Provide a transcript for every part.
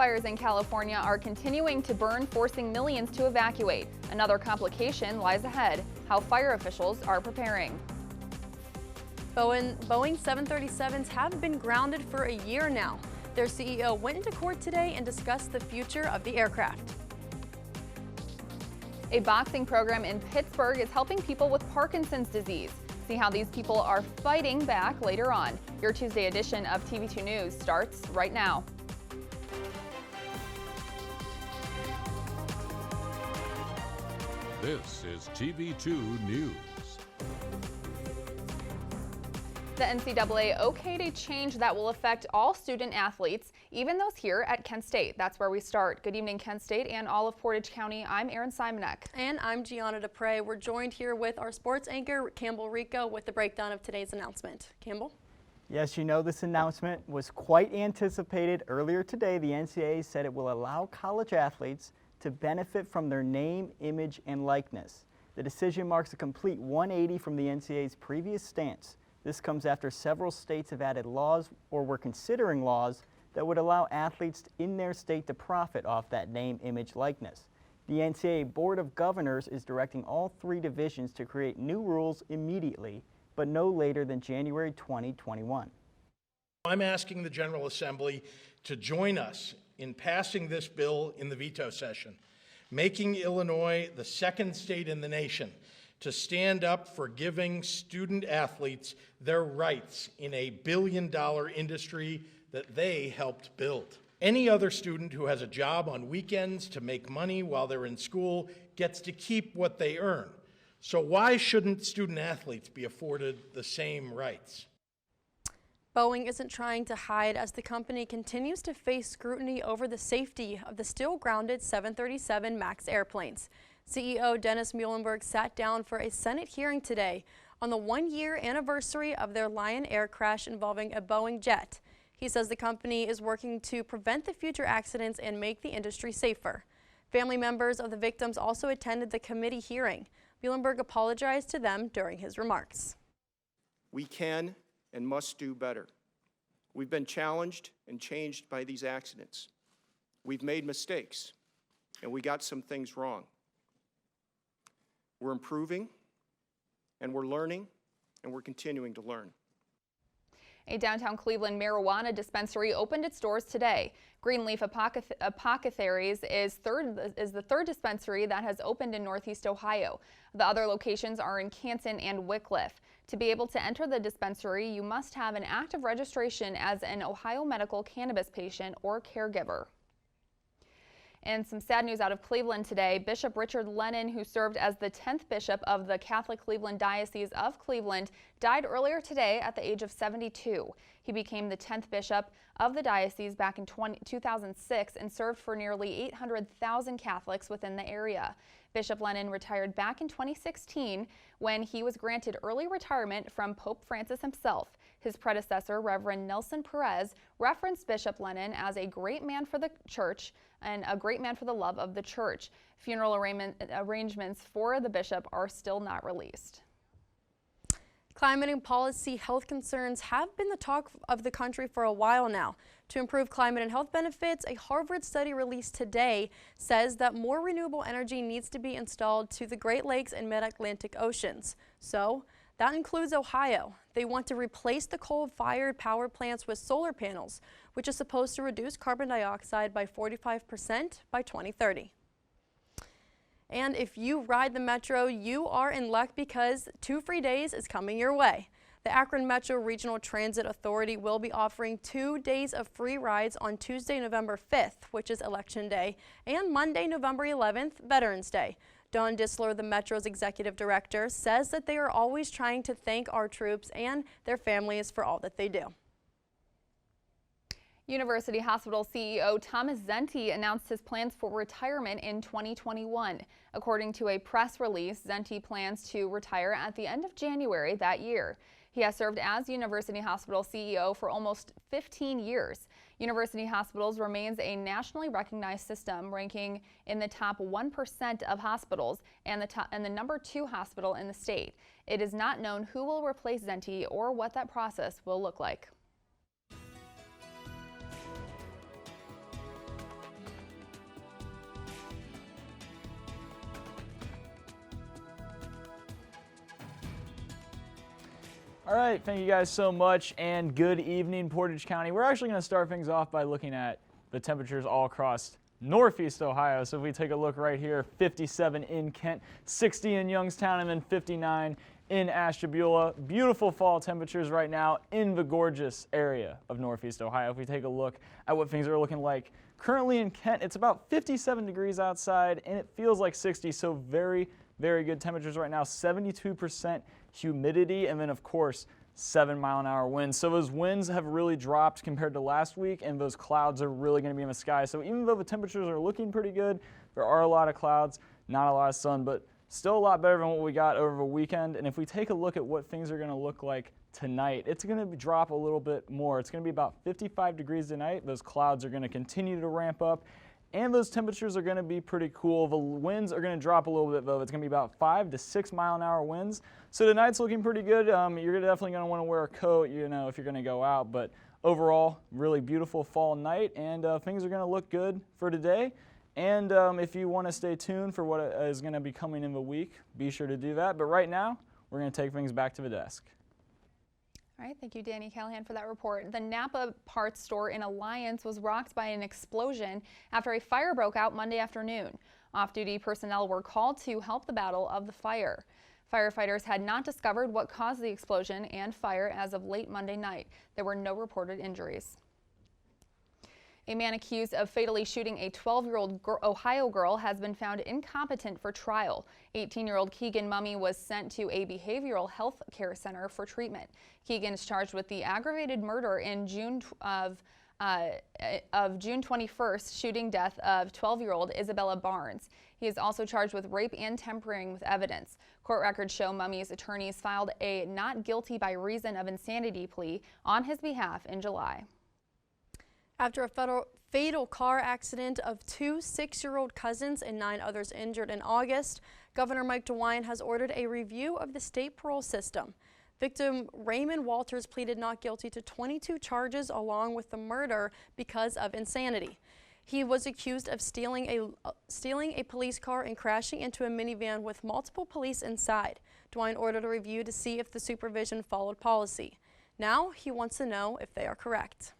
Fires in California are continuing to burn, forcing millions to evacuate. Another complication lies ahead: how fire officials are preparing. Boeing 737s have been grounded for a year now. Their CEO went into court today and discussed the future of the aircraft. A boxing program in Pittsburgh is helping people with Parkinson's disease. See how these people are fighting back later on. Your Tuesday edition of TV2 News starts right now. This is TV2 News. The NCAA okayed a change that will affect all student athletes, even those here at Kent State. That's where we start. Good evening, Kent State and all of Portage County. I'm Erin Simonek. And I'm Gianna Dupre. We're joined here with our sports anchor, Campbell Rico, with the breakdown of today's announcement. Campbell? Yes, you know, this announcement was quite anticipated. Earlier today, the NCAA said it will allow college athletes to benefit from their name, image, and likeness. The decision marks a complete 180 from the NCAA's previous stance. This comes after several states have added laws or were considering laws that would allow athletes in their state to profit off that name, image, likeness. The NCAA Board of Governors is directing all three divisions to create new rules immediately, but no later than January 2021. I'm asking the General Assembly to join us in passing this bill in the veto session, making Illinois the second state in the nation to stand up for giving student athletes their rights in a billion-dollar industry that they helped build. Any other student who has a job on weekends to make money while they're in school gets to keep what they earn. So why shouldn't student athletes be afforded the same rights? Boeing isn't trying to hide as the company continues to face scrutiny over the safety of the still grounded 737 MAX airplanes. CEO Dennis Muhlenberg sat down for a Senate hearing today on the one-year anniversary of their Lion Air crash involving a Boeing jet. He says the company is working to prevent the future accidents and make the industry safer. Family members of the victims also attended the committee hearing. Muhlenberg apologized to them during his remarks. We can and must do better. We've been challenged and changed by these accidents. We've made mistakes, and we got some things wrong. We're improving, and we're learning, and we're continuing to learn. A downtown Cleveland marijuana dispensary opened its doors today. Greenleaf Apothecaries is the third dispensary that has opened in Northeast Ohio. The other locations are in Canton and Wickliffe. To be able to enter the dispensary, you must have an active registration as an Ohio medical cannabis patient or caregiver. And some sad news out of Cleveland today. Bishop Richard Lennon, who served as the 10th bishop of the Catholic Cleveland Diocese of Cleveland, died earlier today at the age of 72. He became the 10th bishop of the diocese back in 2006 and served for nearly 800,000 Catholics within the area. Bishop Lennon retired back in 2016 when he was granted early retirement from Pope Francis himself. His predecessor, Reverend Nelson Perez, referenced Bishop Lennon as a great man for the church and a great man for the love of the church. Funeral arrangements for the bishop are still not released. Climate and policy health concerns have been the talk of the country for a while now. To improve climate and health benefits, a Harvard study released today says that more renewable energy needs to be installed to the Great Lakes and Mid-Atlantic Oceans. So that includes Ohio. They want to replace the coal-fired power plants with solar panels, which is supposed to reduce carbon dioxide by 45% by 2030. And if you ride the Metro, you are in luck because 2 free days is coming your way. The Akron Metro Regional Transit Authority will be offering 2 days of free rides on Tuesday, November 5th, which is Election Day, and Monday, November 11th, Veterans Day. Dawn Disler, the Metro's executive director, says that they are always trying to thank our troops and their families for all that they do. University Hospital CEO Thomas Zenti announced his plans for retirement in 2021. According to a press release, Zenti plans to retire at the end of January that year. He has served as University Hospital CEO for almost 15 years. University Hospitals remains a nationally recognized system, ranking in the top 1% of hospitals and the number 2 hospital in the state. It is not known who will replace Zenti or what that process will look like. All right, thank you guys so much, and good evening, Portage County. We're actually going to start things off by looking at the temperatures all across Northeast Ohio. So if we take a look right here, 57 in Kent, 60 in Youngstown, and then 59 in Ashtabula. Beautiful fall temperatures right now in the gorgeous area of Northeast Ohio. If we take a look at what things are looking like currently in Kent, it's about 57 degrees outside, and it feels like 60, so very, very good temperatures right now. 72% humidity, and then of course 7-mile-an-hour winds. So those winds have really dropped compared to last week, and those clouds are really going to be in the sky. So even though the temperatures are looking pretty good, there are a lot of clouds, not a lot of sun, but still a lot better than what we got over the weekend. And if we take a look at what things are going to look like tonight, it's going to drop a little bit more. It's going to be about 55 degrees tonight. Those clouds are going to continue to ramp up, and those temperatures are going to be pretty cool. The winds are going to drop a little bit, though. It's going to be about 5 to 6 mile-an-hour winds. So tonight's looking pretty good. You're definitely going to want to wear a coat, you know, if you're going to go out. But overall, really beautiful fall night, and things are going to look good for today. And if you want to stay tuned for what is going to be coming in the week, be sure to do that. But right now, we're going to take things back to the desk. All right, thank you, Danny Callahan, for that report. The Napa parts store in Alliance was rocked by an explosion after a fire broke out Monday afternoon. Off-duty personnel were called to help the battle of the fire. Firefighters had not discovered what caused the explosion and fire as of late Monday night. There were no reported injuries. A man accused of fatally shooting a 12-year-old Ohio girl has been found incompetent for trial. 18-year-old Keegan Mummy was sent to a behavioral health care center for treatment. Keegan is charged with the aggravated murder in June 21st shooting death of 12-year-old Isabella Barnes. He is also charged with rape and tampering with evidence. Court records show Mummy's attorneys filed a not guilty by reason of insanity plea on his behalf in July. After a fatal car accident of 2 6-year-old cousins and 9 others injured in August, Governor Mike DeWine has ordered a review of the state parole system. Victim Raymond Walters pleaded not guilty to 22 charges along with the murder because of insanity. He was accused of stealing a police car and crashing into a minivan with multiple police inside. DeWine ordered a review to see if the supervision followed policy. Now he wants to know if they are correct.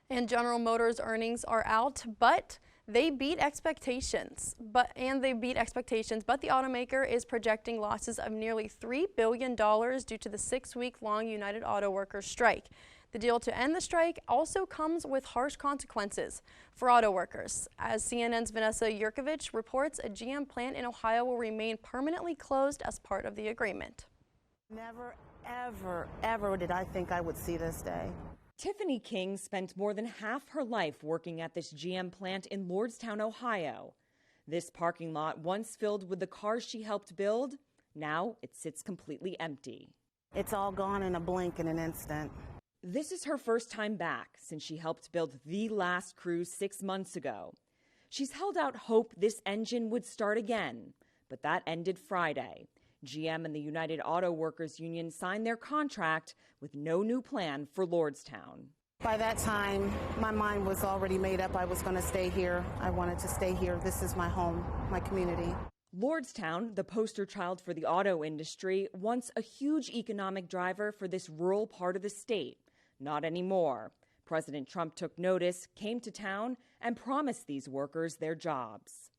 And General Motors earnings are out, but they beat expectations. But the automaker is projecting losses of nearly $3 billion due to the 6-week-long United Auto Workers strike. The deal to end the strike also comes with harsh consequences for auto workers. As CNN's Vanessa Yurkovich reports, a GM plant in Ohio will remain permanently closed as part of the agreement. Never, ever, ever did I think I would see this day. Tiffany King spent more than half her life working at this GM plant in Lordstown, Ohio. This parking lot, once filled with the cars she helped build, now it sits completely empty. It's all gone in a blink, in an instant. This is her first time back since she helped build the last Cruze 6 months ago. She's held out hope this engine would start again, but that ended Friday. GM and the United Auto Workers Union signed their contract with no new plan for Lordstown. By that time, my mind was already made up. I was going to stay here. I wanted to stay here. This is my home, my community. Lordstown, the poster child for the auto industry, once a huge economic driver for this rural part of the state. Not anymore. President Trump took notice, came to town, and promised these workers their jobs.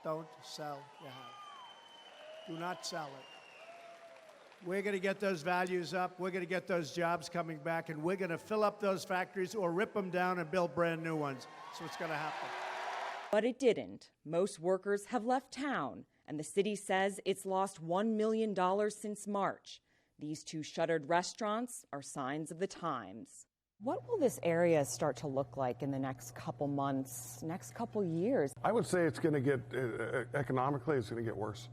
Don't sell your house. Do not sell it. We're going to get those values up. We're going to get those jobs coming back, and we're going to fill up those factories or rip them down and build brand new ones. That's what's going to happen. But it didn't. Most workers have left town, and the city says it's lost $1 million since March. These 2 shuttered restaurants are signs of the times. What will this area start to look like in the next couple months, next couple years? I would say it's going to get, economically, it's going to get worse.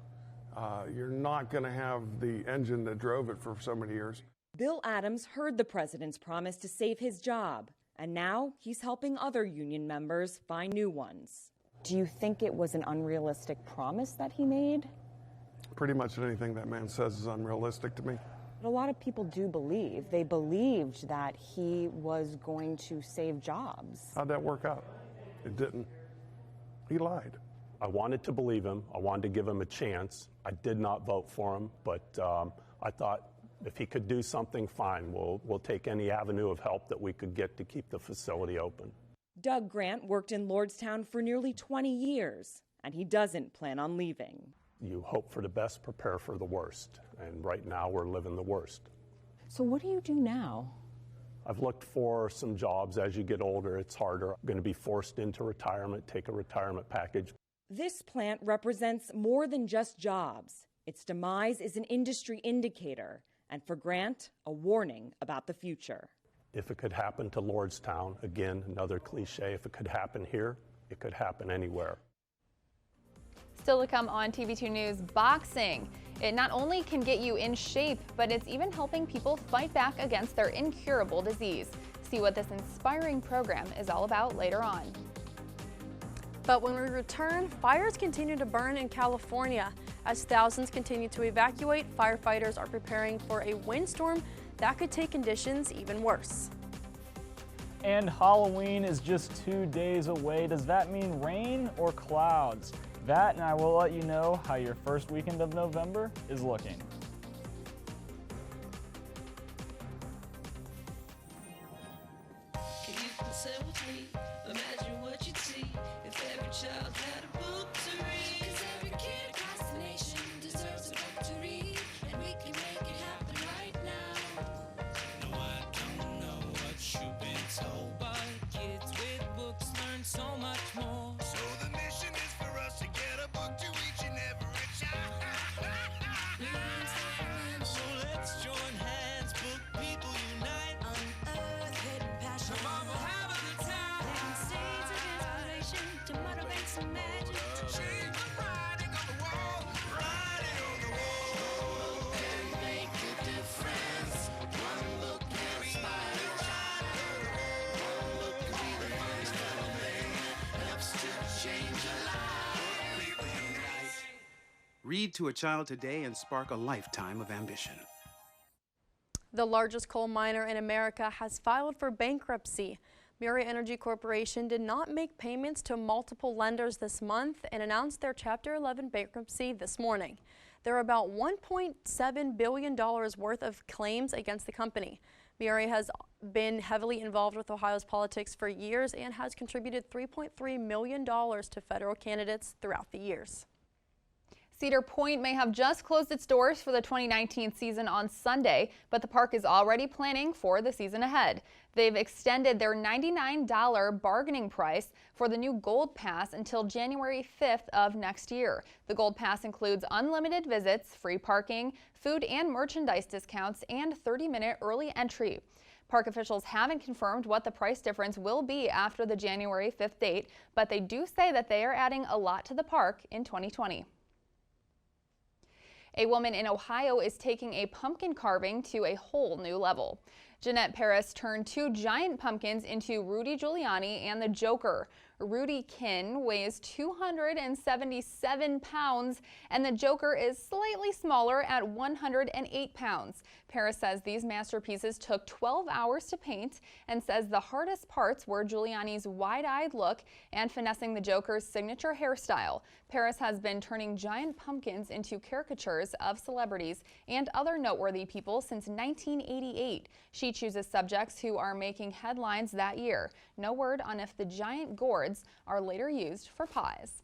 You're not going to have the engine that drove it for so many years. Bill Adams heard the president's promise to save his job, and now he's helping other union members find new ones. Do you think it was an unrealistic promise that he made? Pretty much anything that man says is unrealistic to me. But a lot of people do believe. They believed that he was going to save jobs. How'd that work out? It didn't. He lied. I wanted to believe him. I wanted to give him a chance. I did not vote for him, but I thought If he could do something, fine. We'll take any avenue of help that we could get to keep the facility open. Doug Grant worked in Lordstown for nearly 20 years, and he doesn't plan on leaving. You hope for the best, prepare for the worst, and right now we're living the worst. So what do you do now? I've looked for some jobs. As you get older, it's harder. I'm going to be forced into retirement, take a retirement package. This plant represents more than just jobs. Its demise is an industry indicator, and for Grant, a warning about the future. If it could happen to Lordstown, again, another cliche, if it could happen here, it could happen anywhere. Still to come on TV2 News, boxing. It not only can get you in shape, but it's even helping people fight back against their incurable disease. See what this inspiring program is all about later on. But when we return, fires continue to burn in California. As thousands continue to evacuate, firefighters are preparing for a windstorm that could take conditions even worse. And Halloween is just 2 days away. Does that mean rain or clouds? That, and I will let you know how your first weekend of November is looking. Read to a child today and spark a lifetime of ambition. The largest coal miner in America has filed for bankruptcy. Murray Energy Corporation did not make payments to multiple lenders this month and announced their Chapter 11 bankruptcy this morning. There are about $1.7 billion worth of claims against the company. Murray has been heavily involved with Ohio's politics for years and has contributed $3.3 million to federal candidates throughout the years. Cedar Point may have just closed its doors for the 2019 season on Sunday, but the park is already planning for the season ahead. They've extended their $99 bargaining price for the new Gold Pass until January 5th of next year. The Gold Pass includes unlimited visits, free parking, food and merchandise discounts, and 30-minute early entry. Park officials haven't confirmed what the price difference will be after the January 5th date, but they do say that they are adding a lot to the park in 2020. A woman in Ohio is taking a pumpkin carving to a whole new level. Jeanette Paris turned 2 giant pumpkins into Rudy Giuliani and the Joker. Rudy Kin weighs 277 pounds and the Joker is slightly smaller at 108 pounds. Paris says these masterpieces took 12 hours to paint and says the hardest parts were Giuliani's wide-eyed look and finessing the Joker's signature hairstyle. Paris has been turning giant pumpkins into caricatures of celebrities and other noteworthy people since 1988. She chooses subjects who are making headlines that year. No word on if the giant gourds are later used for pies.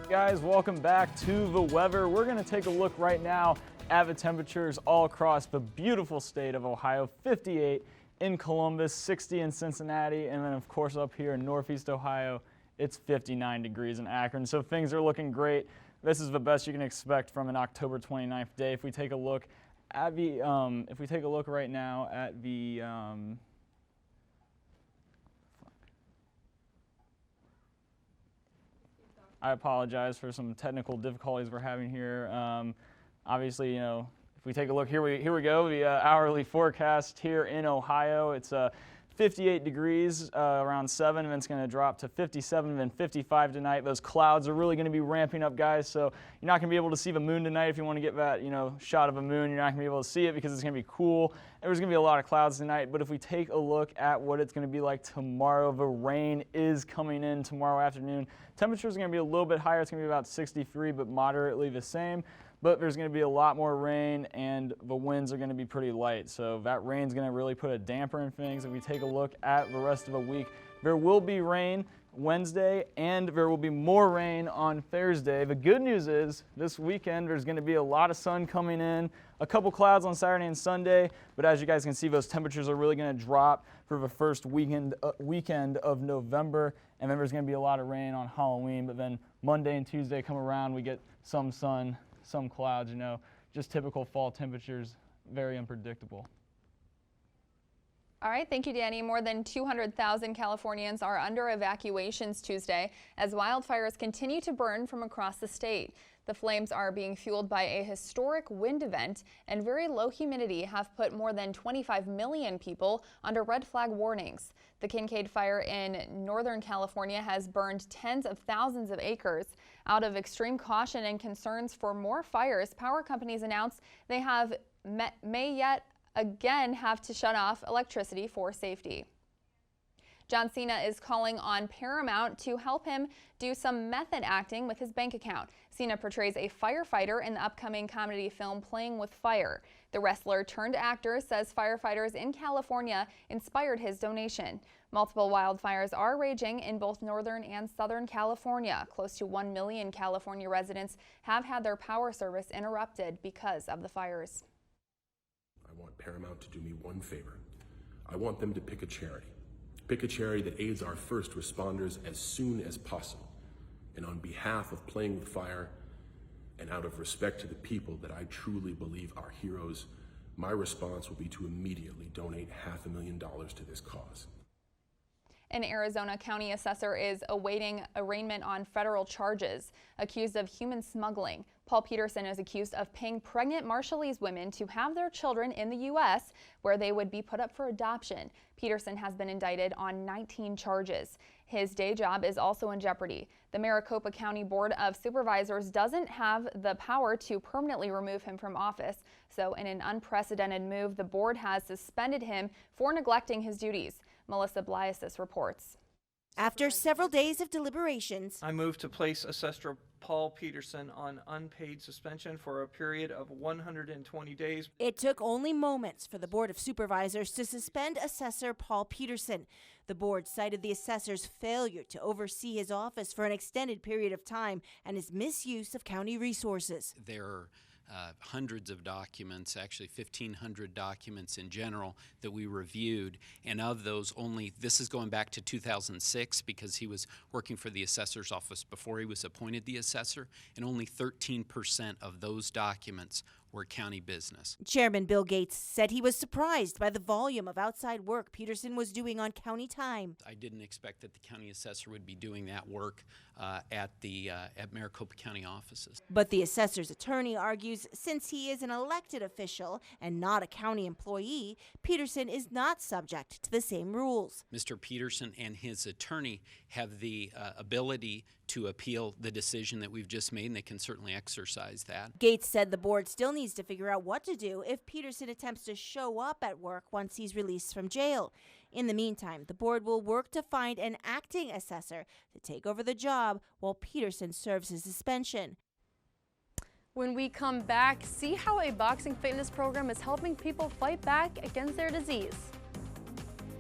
Guys, welcome back to the weather. We're going to take a look right now at the temperatures all across the beautiful state of Ohio. 58 in Columbus, 60 in Cincinnati, and then of course up here in Northeast Ohio, it's 59 degrees in Akron. So things are looking great. This is the best you can expect from an October 29th day. If we take a look at the, right now at the, I apologize for some technical difficulties we're having here. Obviously, you know, if we take a look, here we go, the hourly forecast here in Ohio. It's 58 degrees around 7, and then it's going to drop to 57 and then 55 tonight. Those clouds are really going to be ramping up, guys, so you're not going to be able to see the moon tonight. If you want to get that, you know, shot of a moon, you're not going to be able to see it because it's going to be cool There's going to be a lot of clouds tonight, but if we take a look at what it's going to be like tomorrow, the rain is coming in tomorrow afternoon. Temperatures are going to be a little bit higher. It's going to be about 63, but moderately the same. But there's going to be a lot more rain, and the winds are going to be pretty light. So that rain's going to really put a damper in things. If we take a look at the rest of the week, there will be rain Wednesday, and there will be more rain on Thursday. The good news is this weekend there's going to be a lot of sun coming in, a couple clouds on Saturday and Sunday, but as you guys can see, those temperatures are really going to drop for the first weekend of November, and then there's going to be a lot of rain on Halloween, but then Monday and Tuesday come around, we get some sun, some clouds, just typical fall temperatures, very unpredictable. All right, thank you, Danny. More than 200,000 Californians are under evacuations Tuesday as wildfires continue to burn from across the state. The flames are being fueled by a historic wind event, and very low humidity have put more than 25 million people under red flag warnings. The Kincaid fire in Northern California has burned tens of thousands of acres. Out of extreme caution and concerns for more fires, power companies announced they may yet again have to shut off electricity for safety. John Cena is calling on Paramount to help him do some method acting with his bank account. Cena portrays a firefighter in the upcoming comedy film Playing with Fire. The wrestler turned actor says firefighters in California inspired his donation. Multiple wildfires are raging in both Northern and Southern California. Close to 1 million California residents have had their power service interrupted because of the fires. I want Paramount to do me one favor. I want them to pick a charity. Pick a charity that aids our first responders as soon as possible. And on behalf of Playing with Fire, and out of respect to the people that I truly believe are heroes, my response will be to immediately donate $500,000 to this cause. An Arizona county assessor is awaiting arraignment on federal charges, accused of human smuggling. Paul Peterson is accused of paying pregnant Marshallese women to have their children in the U.S., where they would be put up for adoption. Peterson has been indicted on 19 charges. His day job is also in jeopardy. The Maricopa County Board of Supervisors doesn't have the power to permanently remove him from office, so in an unprecedented move, the board has suspended him for neglecting his duties. Melissa Bliasis reports. After several days of deliberations, I move to place Assessor Paul Peterson on unpaid suspension for a period of 120 days. It took only moments for the Board of Supervisors to suspend Assessor Paul Peterson. The board cited the assessor's failure to oversee his office for an extended period of time and his misuse of county resources. There are hundreds of documents, actually 1,500 documents in general that we reviewed, and of those this is going back to 2006 because he was working for the assessor's office before he was appointed the assessor, and only 13% of those documents were county business. Chairman Bill Gates said he was surprised by the volume of outside work Peterson was doing on county time. I didn't expect that the county assessor would be doing that work at Maricopa County offices. But the assessor's attorney argues since he is an elected official and not a county employee, Peterson is not subject to the same rules. Mr. Peterson and his attorney have the ability to appeal the decision that we've just made, and they can certainly exercise that. Gates said the board still needs to figure out what to do if Peterson attempts to show up at work once he's released from jail. In the meantime, the board will work to find an acting assessor to take over the job while Peterson serves his suspension. When we come back, see how a boxing fitness program is helping people fight back against their disease.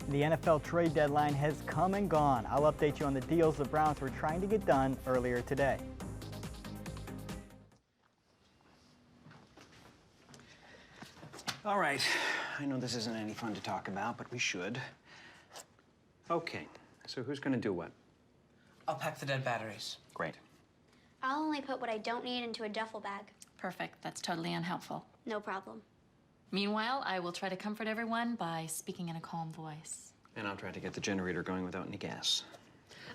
The NFL trade deadline has come and gone. I'll update you on the deals the Browns were trying to get done earlier today. All right, I know this isn't any fun to talk about, but we should. Okay, so who's gonna do what? I'll pack the dead batteries. Great. I'll only put what I don't need into a duffel bag. Perfect. That's totally unhelpful. No problem. Meanwhile, I will try to comfort everyone by speaking in a calm voice. And I'll try to get the generator going without any gas.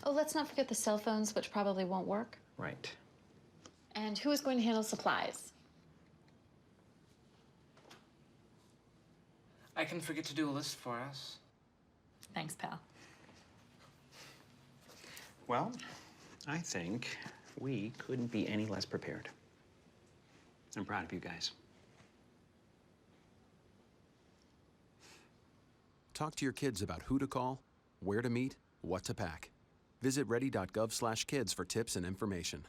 Oh, let's not forget the cell phones, which probably won't work. Right. And who is going to handle supplies? I can forget to do a list for us. Thanks, pal. Well, I think we couldn't be any less prepared. I'm proud of you guys. Talk to your kids about who to call, where to meet, what to pack. Visit ready.gov/kids for tips and information.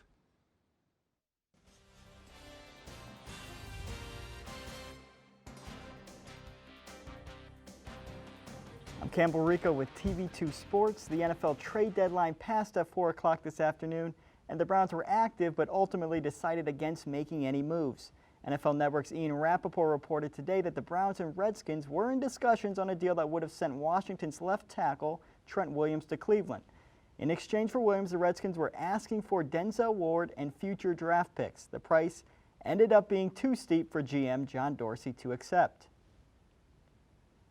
I'm Campbell Rico with TV2 Sports. The NFL trade deadline passed at 4 o'clock this afternoon, and the Browns were active but ultimately decided against making any moves. NFL Network's Ian Rappaport reported today that the Browns and Redskins were in discussions on a deal that would have sent Washington's left tackle Trent Williams to Cleveland. In exchange for Williams, the Redskins were asking for Denzel Ward and future draft picks. The price ended up being too steep for GM John Dorsey to accept.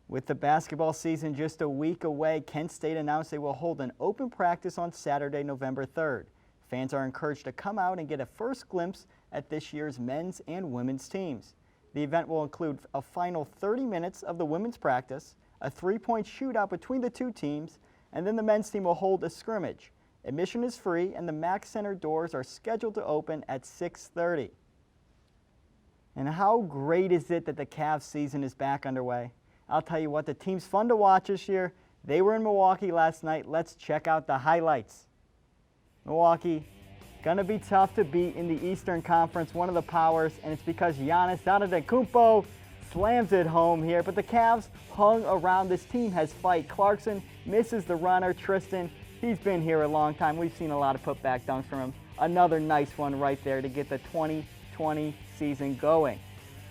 With the basketball season just a week away, Kent State announced they will hold an open practice on Saturday, November 3rd. Fans are encouraged to come out and get a first glimpse at this year's men's and women's teams. The event will include a final 30 minutes of the women's practice, a three-point shootout between the two teams, and then the men's team will hold a scrimmage. Admission is free, and the Mack Center doors are scheduled to open at 6:30. And how great is it that the Cavs season is back underway? I'll tell you what, the team's fun to watch this year. They were in Milwaukee last night. Let's check out the highlights. Milwaukee, gonna be tough to beat in the Eastern Conference, one of the powers, and it's because Giannis Antetokounmpo slams it home here. But the Cavs hung around. This team has fight. Clarkson misses the runner. Tristan, he's been here a long time. We've seen a lot of putback dunks from him. Another nice one right there to get the 2020 season going.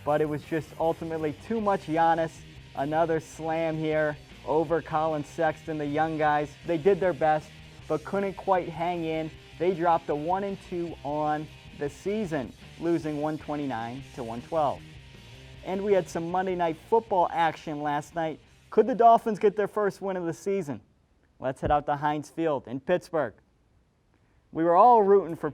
But it was just ultimately too much Giannis. Another slam here over Colin Sexton. The young guys, they did their best, but couldn't quite hang in. They dropped a 1-2 on the season, losing 129-112. And we had some Monday Night Football action last night. Could the Dolphins get their first win of the season? Let's head out to Heinz Field in Pittsburgh. We were all rooting for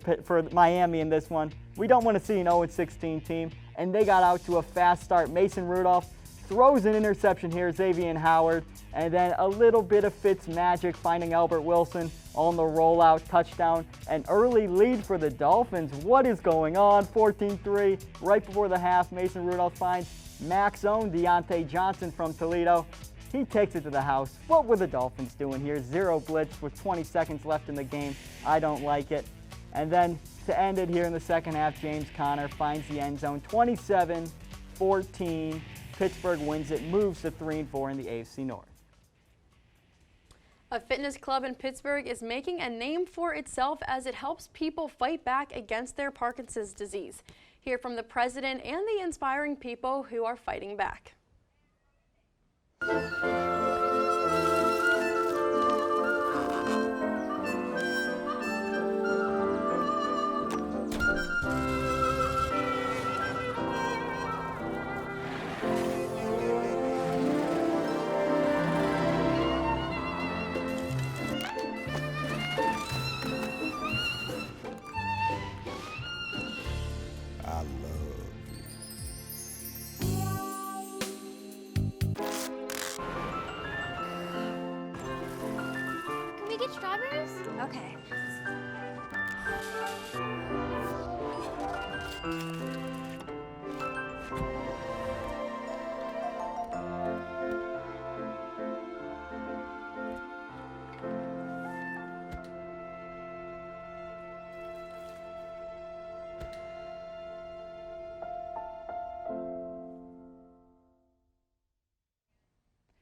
Miami in this one. We don't want to see an 0-16 team, and they got out to a fast start. Mason Rudolph throws an interception here, Xavier Howard, and then a little bit of Fitz magic finding Albert Wilson on the rollout touchdown. An early lead for the Dolphins. What is going on? 14-3 right before the half. Mason Rudolph finds Mac's own Deontay Johnson from Toledo. He takes it to the house. What were the Dolphins doing here? Zero blitz with 20 seconds left in the game. I don't like it. And then to end it here in the second half, James Conner finds the end zone. 27-14. Pittsburgh wins it, moves to 3-4 in the AFC North. A fitness club in Pittsburgh is making a name for itself as it helps people fight back against their Parkinson's disease. Hear from the president and the inspiring people who are fighting back. Strawberries? Okay.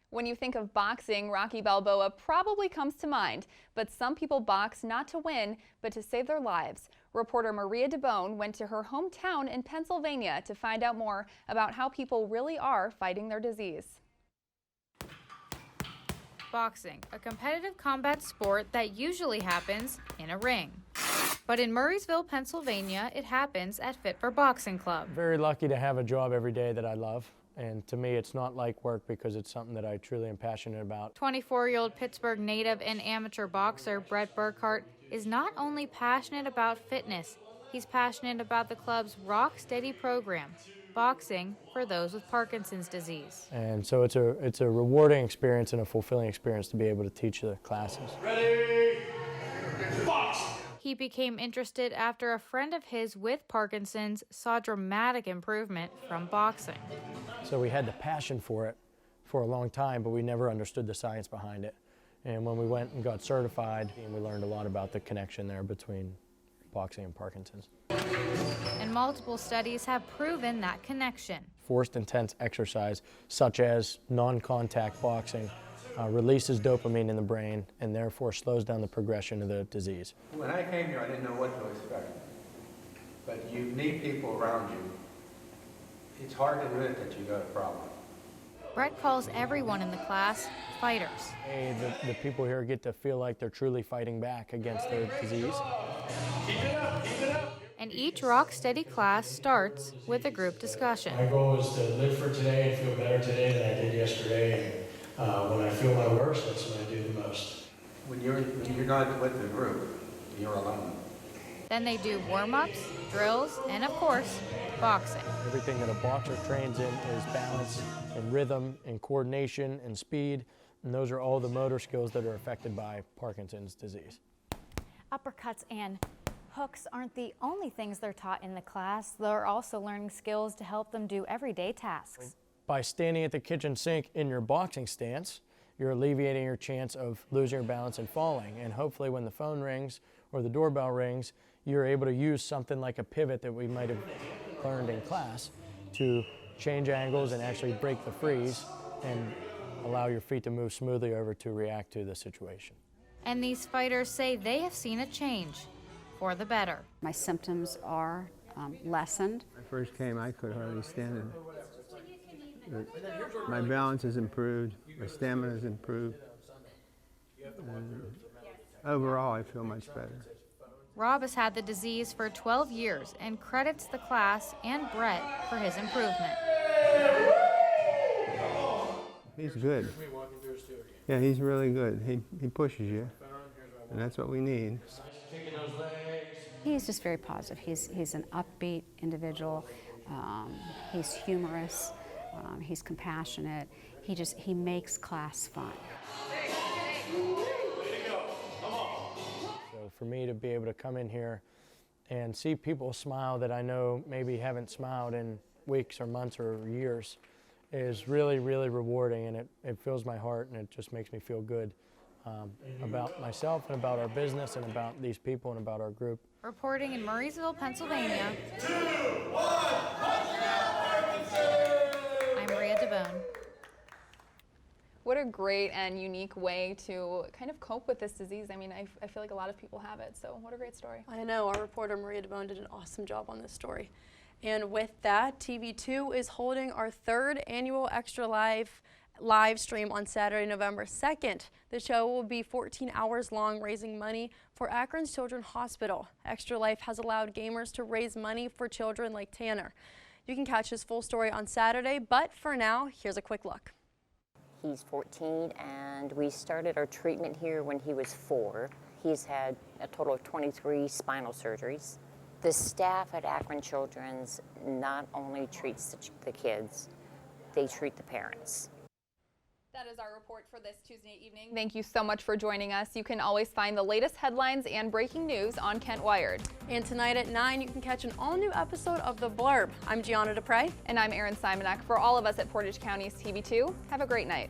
When you think of boxing, Rocky Balboa probably comes to mind, but some people box not to win, but to save their lives. Reporter Maria DeBone went to her hometown in Pennsylvania to find out more about how people really are fighting their disease. Boxing, a competitive combat sport that usually happens in a ring. But in Murraysville, Pennsylvania, it happens at Fit for Boxing Club. Very lucky to have a job every day that I love. And to me, it's not like work because it's something that I truly am passionate about. 24-year-old Pittsburgh native and amateur boxer Brett Burkhart is not only passionate about fitness, he's passionate about the club's rock-steady program, boxing for those with Parkinson's disease. And so it's a rewarding experience and a fulfilling experience to be able to teach the classes. Ready, box! He became interested after a friend of his with Parkinson's saw dramatic improvement from boxing. So we had the passion for it for a long time, but we never understood the science behind it. And when we went and got certified, we learned a lot about the connection there between boxing and Parkinson's. And multiple studies have proven that connection. Forced intense exercise, such as non-contact boxing, releases dopamine in the brain and therefore slows down the progression of the disease. When I came here, I didn't know what to expect. But you meet people around you. It's hard to admit that you got a problem. Brett calls everyone in the class fighters. Hey, the people here get to feel like they're truly fighting back against their disease. Keep it up, keep it up. And each Rock Steady class starts with a group discussion. My goal is to live for today and feel better today than I did yesterday. And when I feel my worst, that's when I do the most. When you're not with the group, you're alone. Then they do warm-ups, drills, and of course, boxing. Everything that a boxer trains in is balance and rhythm and coordination and speed, and those are all the motor skills that are affected by Parkinson's disease. Uppercuts and hooks aren't the only things they're taught in the class. They're also learning skills to help them do everyday tasks. By standing at the kitchen sink in your boxing stance, you're alleviating your chance of losing your balance and falling. And hopefully when the phone rings or the doorbell rings, you're able to use something like a pivot that we might have learned in class to change angles and actually break the freeze and allow your feet to move smoothly over to react to the situation. And these fighters say they have seen a change for the better. My symptoms are lessened. When I first came, I could hardly stand it. My balance has improved, my stamina has improved. And overall, I feel much better. Rob has had the disease for 12 years and credits the class and Brett for his improvement. He's good. Yeah, he's really good. He pushes you, and that's what we need. He's just very positive. He's an upbeat individual. He's humorous. He's compassionate. He makes class fun. So for me to be able to come in here and see people smile that I know maybe haven't smiled in weeks or months or years is really, really rewarding, and it fills my heart, and it just makes me feel good about myself and about our business and about these people and about our group. Reporting in Murraysville, Pennsylvania, I'm Maria DeBone. What a great and unique way to kind of cope with this disease. I mean, I feel like a lot of people have it, so what a great story. I know, our reporter Maria DeBone did an awesome job on this story. And with that, TV2 is holding our third annual Extra live stream on Saturday, November 2nd. The show will be 14 hours long, raising money for Akron's Children's Hospital. Extra Life has allowed gamers to raise money for children like Tanner. You can catch his full story on Saturday, but for now, here's a quick look. He's 14, and we started our treatment here when he was 4. He's had a total of 23 spinal surgeries. The staff at Akron Children's not only treats the kids, they treat the parents. That is our report for this Tuesday evening. Thank you so much for joining us. You can always find the latest headlines and breaking news on Kent Wired. And tonight at 9, you can catch an all-new episode of The Blurb. I'm Gianna Dupre. And I'm Erin Simonak. For all of us at Portage County's TV2, have a great night.